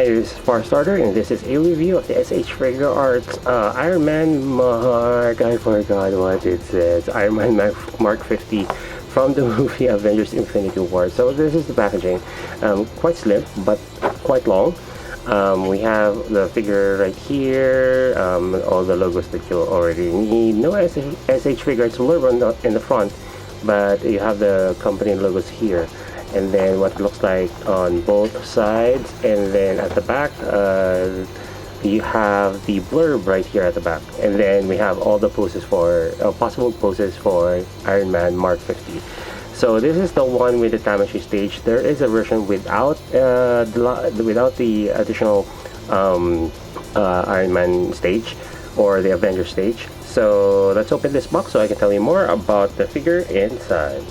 this is Far Starter, and this is a review of the S.H.Figuarts Iron Man Mark. I forgot what it says. Iron Man Mark 50 from the movie Avengers Infinity War. So this is the packaging. Quite slim, but quite long. We have the figure right here, all the logos that you already need. No S.H.Figuarts logo in the front, but you have the company logos here. And then what it looks like on both sides, and then at the back you have the blurb right here at the back, and then we have all the poses for possible poses for Iron Man Mark 50. So this is the one with the Tamashii stage. There is a version without the additional Iron Man stage or the Avengers stage. So let's open this box so I can tell you more about the figure inside.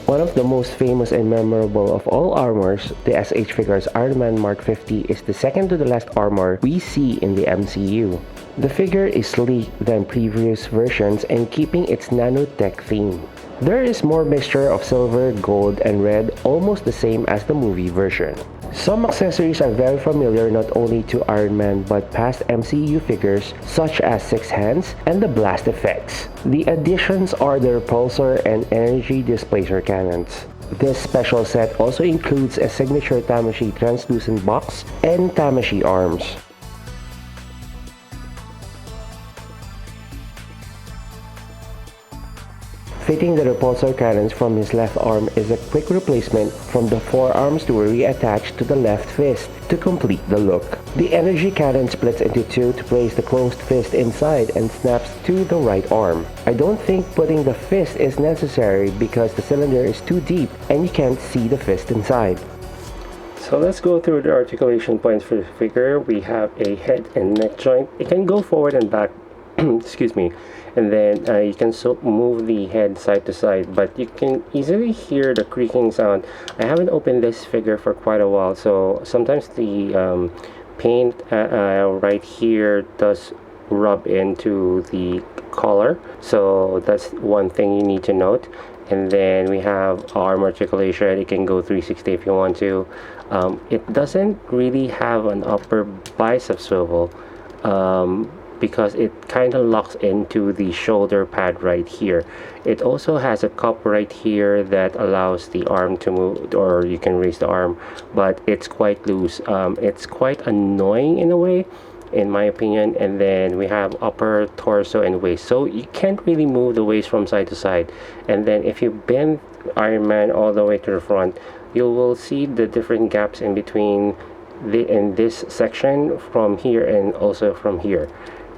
One of the most famous and memorable of all armors, the S.H.Figuarts Iron Man Mark 50 is the second to the last armor we see in the MCU. The figure is sleek than previous versions and keeping its nanotech theme. There is more mixture of silver, gold, and red, almost the same as the movie version. Some accessories are very familiar not only to Iron Man but past MCU figures such as Six Hands and the blast effects. The additions are the repulsor and energy displacer cannons. This special set also includes a signature Tamashii translucent box and Tamashii arms. Fitting the repulsor cannons from his left arm is a quick replacement from the forearms to reattach to the left fist to complete the look. The energy cannon splits into two to place the closed fist inside and snaps to the right arm. I don't think putting the fist is necessary because the cylinder is too deep and you can't see the fist inside. So let's go through the articulation points for the figure. We have a head and neck joint. It can go forward and back excuse me, and then you can move the head side to side, but you can easily hear the creaking sound. I haven't opened this figure for quite a while, so sometimes the paint right here does rub into the collar, so that's one thing you need to note. And then we have arm articulation. It can go 360 if you want to. It doesn't really have an upper bicep swivel, because it kind of locks into the shoulder pad right here. It also has a cup right here that allows the arm to move, or you can raise the arm, but it's quite loose. It's quite annoying in a way, in my opinion. And then we have upper torso and waist, so you can't really move the waist from side to side. And then if you bend Iron Man all the way to the front, you will see the different gaps in between in this section from here and also from here.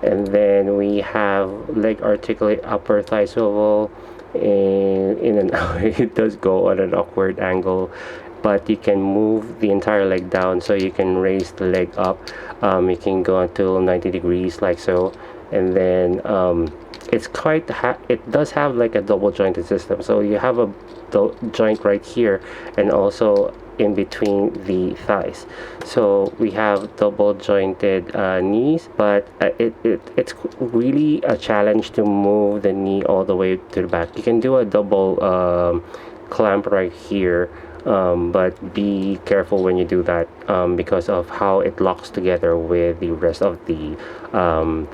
And then we have leg articulate upper thigh swivel in an it does go on an awkward angle, but you can move the entire leg down, so you can raise the leg up. You can go until 90 degrees like so. And then it's quite it does have like a double jointed system, so you have a joint right here and also in between the thighs. So we have double jointed knees, but it's really a challenge to move the knee all the way to the back. You can do a double clamp right here, but be careful when you do that, because of how it locks together with the rest of the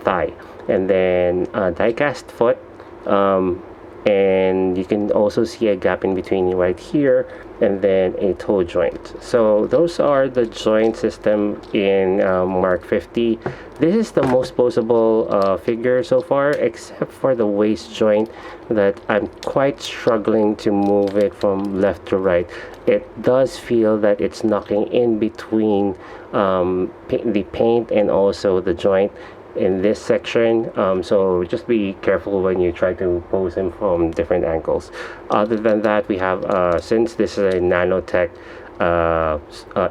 thigh. And then die cast foot, and you can also see a gap in between right here, and then a toe joint. So those are the joint system in Mark 50. This is the most posable figure so far, except for the waist joint that I'm quite struggling to move it from left to right. It does feel that it's knocking in between the paint and also the joint in this section, so just be careful when you try to pose him from different angles. Other than that, we have since this is a nanotech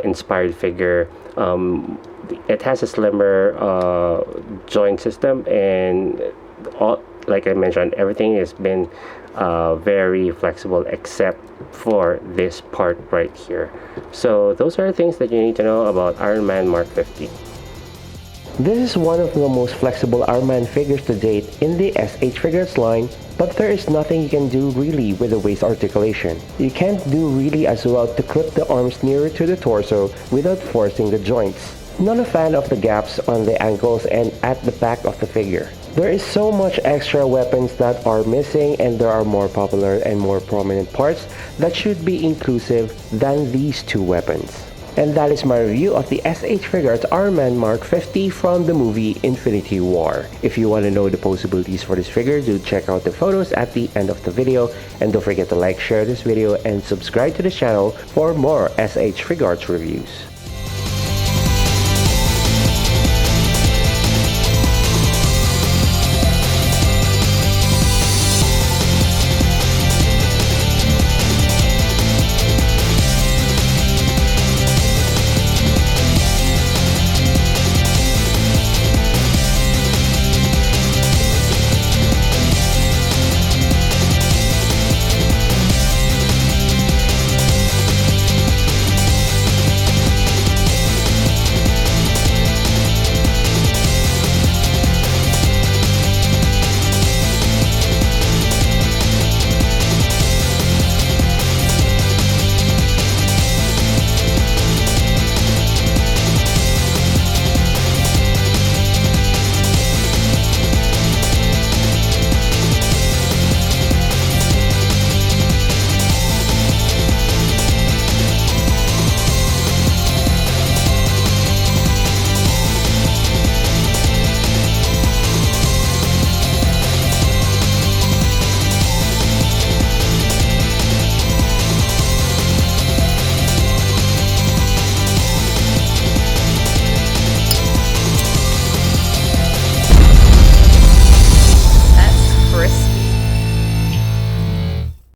inspired figure, it has a slimmer joint system, and like I mentioned, everything has been very flexible except for this part right here. So those are things that you need to know about Iron Man Mark 50. This is one of the most flexible Iron Man figures to date in the S.H.Figuarts line, But there is nothing you can do really with the waist articulation. You can't do really as well to clip the arms nearer to the torso without forcing the joints. Not a fan of the gaps on the ankles and at the back of the figure. There is so much extra weapons that are missing, and there are more popular and more prominent parts that should be inclusive than these two weapons. And that is my review of the S.H.Figuarts Iron Man Mark 50 from the movie Infinity War. If you want to know the possibilities for this figure, do check out the photos at the end of the video, and don't forget to like, share this video, and subscribe to the channel for more S.H.Figuarts reviews.